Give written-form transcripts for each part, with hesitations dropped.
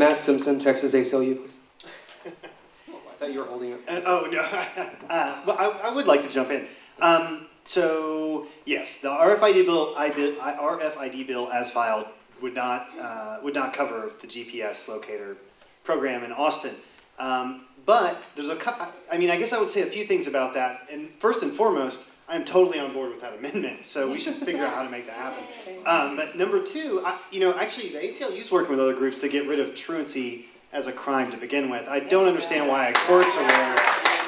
Matt Simpson, Texas ACLU, please. Oh, I thought you were holding it. Oh, no. Well, I would like to jump in. So, yes, the RFID bill as filed would not cover the GPS locator program in Austin. But there's a couple, I guess I would say a few things about that. And first and foremost, I'm totally on board with that amendment, so we should figure out how to make that happen. But number two, actually the ACLU is working with other groups to get rid of truancy as a crime to begin with. I don't understand why courts are where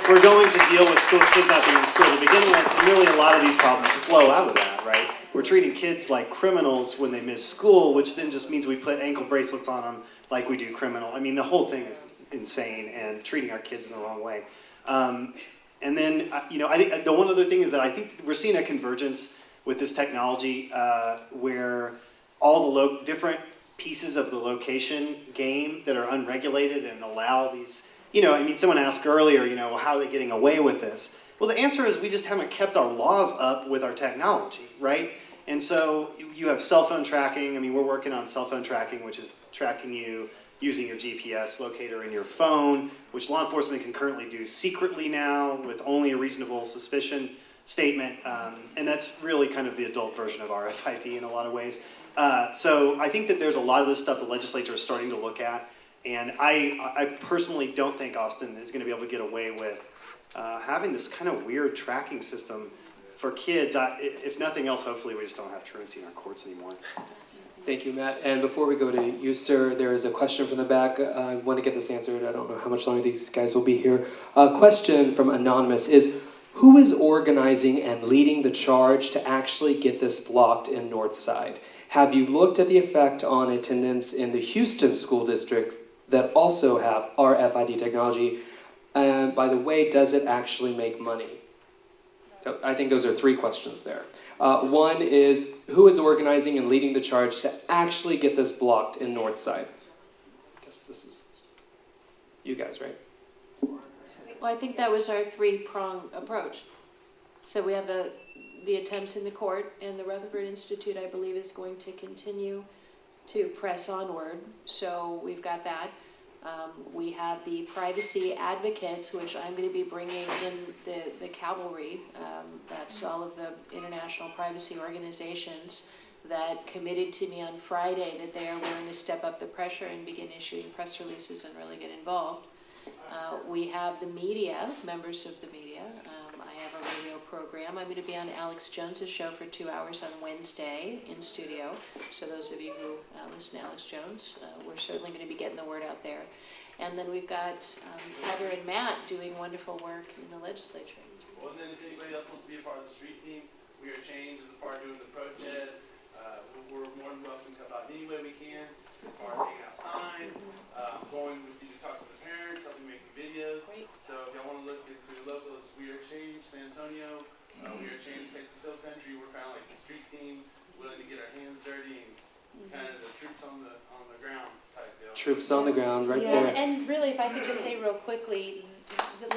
we're going to deal with kids not being in school to begin with. And really, a lot of these problems flow out of that, right? We're treating kids like criminals when they miss school, which then just means we put ankle bracelets on them like we do criminal. The whole thing is insane and treating our kids in the wrong way. And then, I think the one other thing is that I think we're seeing a convergence with this technology where all the different pieces of the location game that are unregulated and allow these, someone asked earlier, well, how are they getting away with this? Well, the answer is we just haven't kept our laws up with our technology, right? And so you have cell phone tracking. We're working on cell phone tracking, which is tracking you using your GPS locator in your phone, which law enforcement can currently do secretly now with only a reasonable suspicion statement. And that's really kind of the adult version of RFID in a lot of ways. So I think that there's a lot of this stuff the legislature is starting to look at. And I personally don't think Austin is going to be able to get away with having this kind of weird tracking system for kids. If nothing else, hopefully we just don't have truancy in our courts anymore. Thank you, Matt. And before we go to you, sir, there is a question from the back. I want to get this answered. I don't know how much longer these guys will be here. A question from Anonymous is, who is organizing and leading the charge to actually get this blocked in Northside? Have you looked at the effect on attendance in the Houston school districts that also have RFID technology? And by the way, does it actually make money? So I think those are three questions there. One is, who is organizing and leading the charge to actually get this blocked in Northside? I guess this is you guys, right? Well, I think that was our three-prong approach. So we have the attempts in the court, and the Rutherford Institute, I believe, is going to continue to press onward. So we've got that. We have the privacy advocates, which I'm going to be bringing in the cavalry. That's all of the international privacy organizations that committed to me on Friday that they are willing to step up the pressure and begin issuing press releases and really get involved. We have the media, members of the media. I have a radio program. I'm going to be on Alex Jones's show for 2 hours on Wednesday in studio. So those of you who listen to Alex Jones, we're certainly going to be getting the word out there. And then we've got Heather and Matt doing wonderful work in the legislature. Well, and then if anybody else wants to be a part of the street team, We Are Change is a part doing the protest. We're more than welcome to come out any way we can, as far as hanging out signs, going with you to talk to the parents, helping make videos. Great. So if y'all want to look into locals, We Are Change San Antonio, We Are Change Texas Hill Country, we're kind of like the street team, willing to get our hands dirty and kind of the troops on the ground type deal. Troops on the ground, right there. And really, if I could just say real quickly,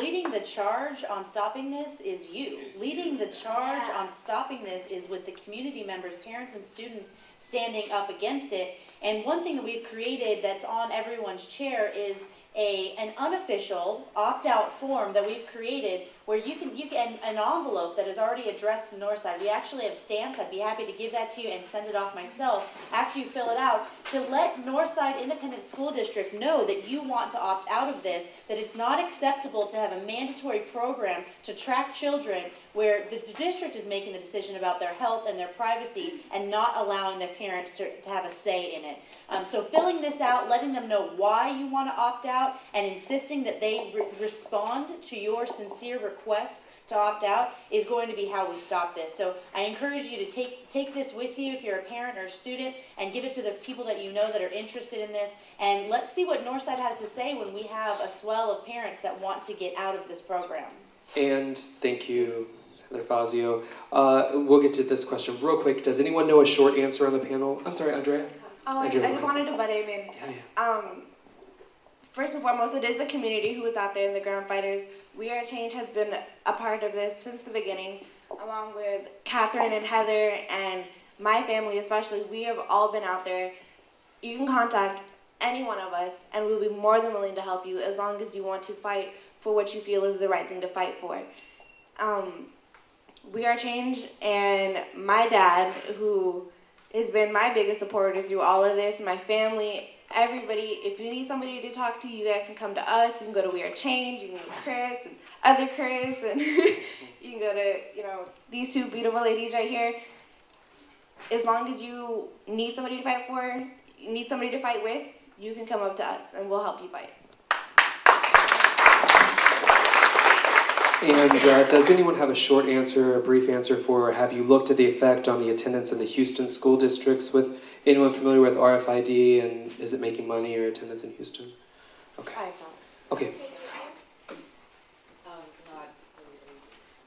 leading the charge on stopping this is you. Leading the charge on stopping this is with the community members, parents and students standing up against it. And one thing that we've created that's on everyone's chair is an unofficial opt-out form that we've created where you can an envelope that is already addressed to Northside. We actually have stamps. I'd be happy to give that to you and send it off myself after you fill it out to let Northside Independent School District know that you want to opt out of this, that it's not acceptable to have a mandatory program to track children where the district is making the decision about their health and their privacy and not allowing their parents to have a say in it. So filling this out, letting them know why you want to opt out, and insisting that they respond to your sincere request to opt out is going to be how we stop this. So I encourage you to take this with you if you're a parent or a student and give it to the people that you know that are interested in this. And let's see what Northside has to say when we have a swell of parents that want to get out of this program. And thank you, Heather Fazio. We'll get to this question real quick. Does anyone know a short answer on the panel? I'm sorry, Andrea? Oh, I just wanted to butt in. First and foremost, it is the community who is out there and the ground fighters. We Are Change has been a part of this since the beginning, along with Katherine and Heather and my family especially. We have all been out there. You can contact any one of us, and we'll be more than willing to help you as long as you want to fight for what you feel is the right thing to fight for. We are change, and my dad, who has been my biggest supporter through all of this, my family, everybody, if you need somebody to talk to, you guys can come to us. You can go to We Are Change, you can go to Chris and other Chris, and you can go to, these two beautiful ladies right here. As long as you need somebody to fight for, you need somebody to fight with, you can come up to us and we'll help you fight. And does anyone have a short answer, a brief answer for, have you looked at the effect on the attendance in the Houston school districts? With anyone familiar with RFID, and is it making money or attendance in Houston? Okay. Okay.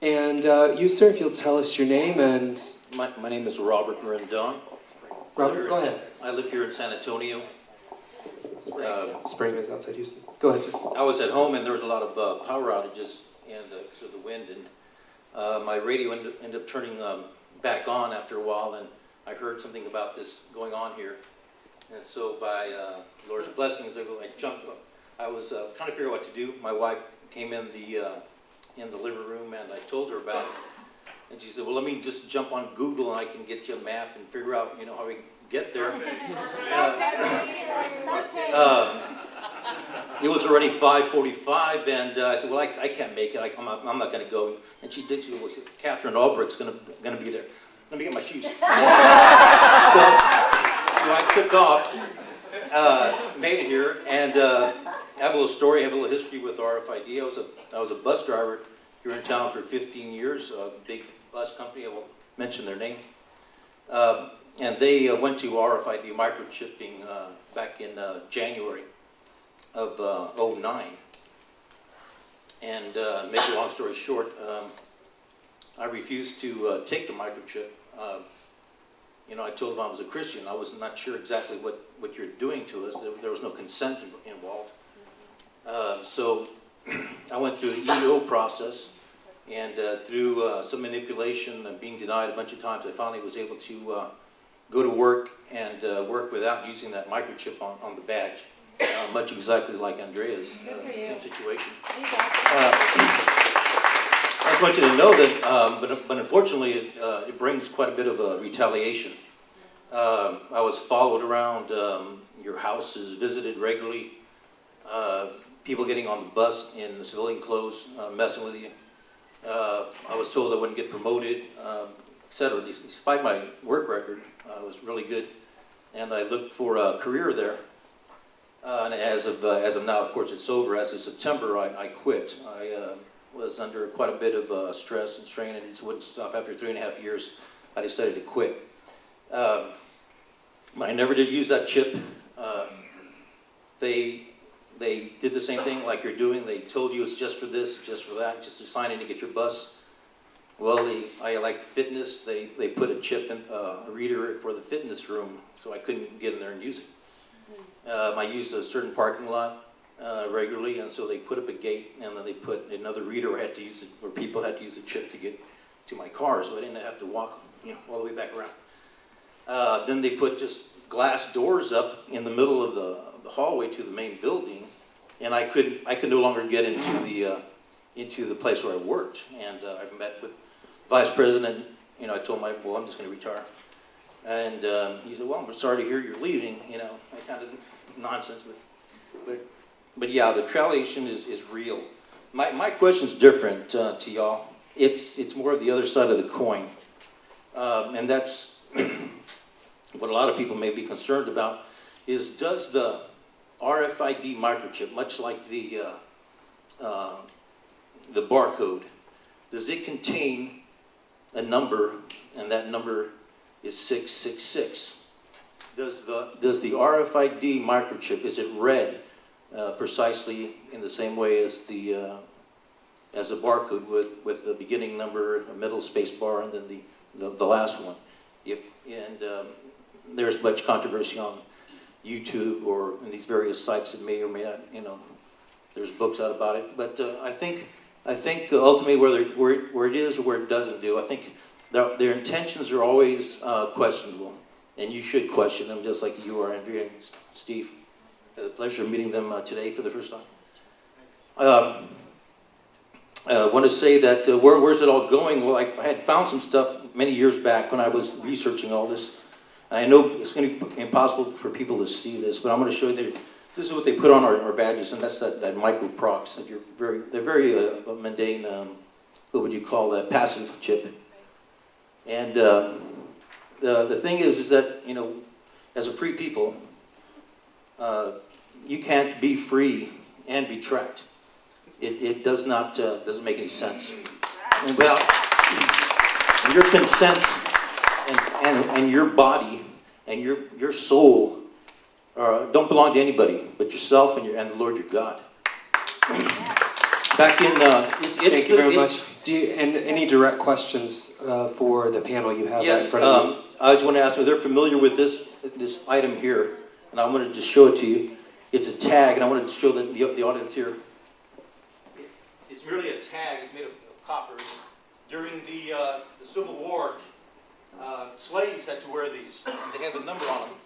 And you, sir, if you'll tell us your name and... My name is Robert Rendon. Robert, go ahead. I live here in San Antonio. Spring is outside Houston. Go ahead, sir. I was at home and there was a lot of power outages and because of the wind, and my radio ended up turning back on after a while, and I heard something about this going on here. And so by Lord's blessings, I jumped up. I was trying to figure out what to do. My wife came in the living room and I told her about it. And she said, well, let me just jump on Google and I can get you a map and figure out, how we can get there. It was already 5:45, and I said, well, I can't make it. I'm not going to go. And she did. She said, Catherine Albrecht's going to be there. Let me get my shoes. So I took off, made it here, and I have a little story, I have a little history with RFID. I was a bus driver here in town for 15 years, a big bus company. I won't mention their name. And they went to RFID microchipping back in January of '09. And make a long story short, I refused to take the microchip. I told them I was a Christian. I was not sure exactly what you're doing to us. There was no consent involved. So I went through the EO process, and through some manipulation and being denied a bunch of times, I finally was able to go to work and work without using that microchip on the badge, much exactly like Andrea's same situation. I just want you to know that, but unfortunately, it brings quite a bit of retaliation. I was followed around your houses, visited regularly, people getting on the bus in the civilian clothes, messing with you. I was told I wouldn't get promoted, etc. Despite my work record, I was really good, and I looked for a career there. And as of now, of course, it's over. As of September, I quit. I was under quite a bit of stress and strain, and it just wouldn't stop. After 3.5 years, I decided to quit. I never did use that chip. They did the same thing like you're doing. They told you it's just for this, just for that, just to sign in to get your bus. Well, I like fitness. They put a chip in, a reader for the fitness room, so I couldn't get in there and use it. I used a certain parking lot regularly, and so they put up a gate, and then they put another reader where people had to use a chip to get to my car, so I didn't have to walk, all the way back around. Then they put just glass doors up in the middle of the hallway to the main building, and I could no longer get into the place where I worked. And I met with Vice President. I told him, well, I'm just going to retire. And he said, well, I'm sorry to hear you're leaving. That kind of nonsense. But yeah, the retaliation is real. My question's different to y'all. It's more of the other side of the coin. And that's what a lot of people may be concerned about, is does the RFID microchip, much like the barcode, does it contain a number, and that number is 666? Does the RFID microchip, is it read precisely in the same way as the barcode with the beginning number, a middle space bar, and then the last one? There's much controversy on YouTube or in these various sites that may or may not, there's books out about it. But I think ultimately where it is or where it doesn't do, I think their intentions are always questionable, and you should question them just like you are, Andrea and Steve. had the pleasure of meeting them today for the first time. I want to say that where's it all going? Well, I had found some stuff many years back when I was researching all this. And I know it's going to be impossible for people to see this, but I'm going to show you that this is what they put on our badges, and that's that microprox. That they're very mundane. What would you call that? Passive chip. And the thing is that, you know, as a free people, you can't be free and be tracked. It does not doesn't make any sense. And without your consent and your body and your soul don't belong to anybody but yourself and the Lord your God. Back in Thank you very much. And any direct questions for the panel you have in front of you? I just want to ask if they're familiar with this item here, and I wanted to just show it to you. It's a tag, and I wanted to show the audience here. It's merely a tag. It's made of copper. During the Civil War, slaves had to wear these. They have a number on them,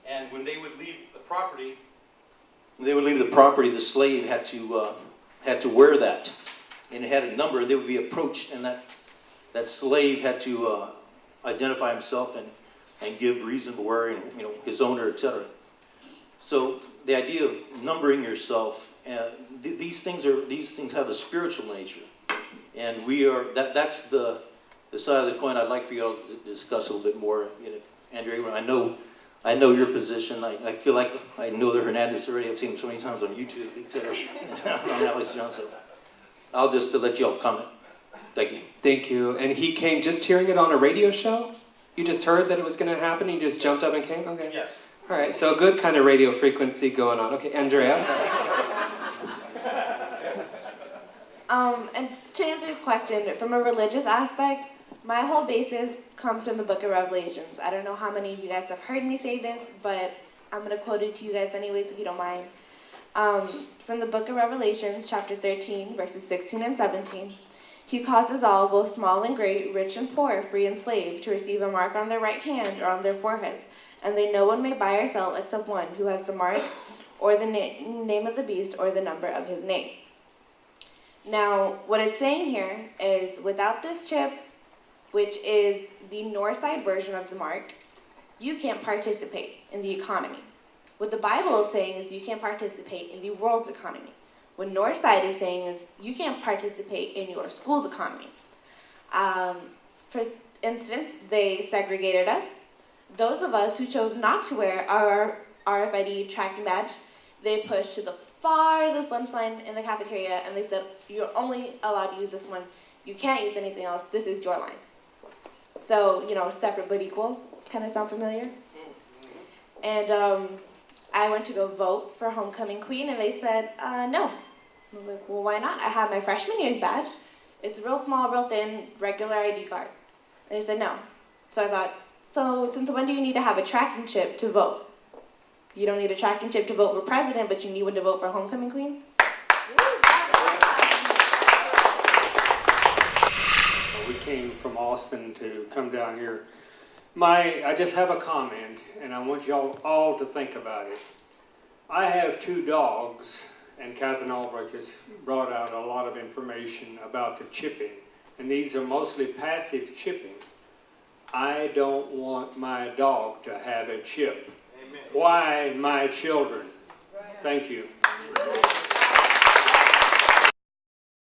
and when they would leave the property, the slave had to wear that, and it had a number. They would be approached, and that slave had to identify himself and give reason for wearing, you know, his owner, etc. So the idea of numbering yourself, these things have a spiritual nature, and that's the side of the coin I'd like for you all to discuss a little bit more. You know, Andrea, I know your position. I feel like I know the Hernandez already. I've seen him so many times on YouTube, on Alex Johnson. I'll just let you all comment. Thank you. Thank you. And he came just hearing it on a radio show? You just heard that it was going to happen? You just jumped up and came? Okay. Yes. All right, so a good kind of radio frequency going on. Okay, Andrea. And to answer his question, from a religious aspect, my whole basis comes from the book of Revelations. I don't know how many of you guys have heard me say this, but I'm going to quote it to you guys anyways if you don't mind. From the book of Revelations, chapter 13, verses 16 and 17. He causes all, both small and great, rich and poor, free and slave, to receive a mark on their right hand or on their foreheads, and that no one may buy or sell except one who has the mark or the name of the beast or the number of his name. Now, what it's saying here is without this chip, which is the north side version of the mark, you can't participate in the economy. What the Bible is saying is you can't participate in the world's economy. What north side is saying is you can't participate in your school's economy. For instance, they segregated us. Those of us who chose not to wear our RFID tracking badge, they pushed to the farthest lunch line in the cafeteria, and they said, you're only allowed to use this one. You can't use anything else. This is your line. So, you know, separate but equal. Kind of sound familiar? And I went to go vote for homecoming queen, and they said, no. I'm like, well, why not? I have my freshman year's badge. It's real small, real thin, regular ID card. And they said, no. So I thought, so since when do you need to have a tracking chip to vote? You don't need a tracking chip to vote for president, but you need one to vote for homecoming queen? We came from Austin to come down here. I just have a comment, and I want y'all all to think about it. I have 2 dogs, and Catherine Albrecht has brought out a lot of information about the chipping, and these are mostly passive chipping. I don't want my dog to have a chip. Amen. Why my children? Right. Thank you.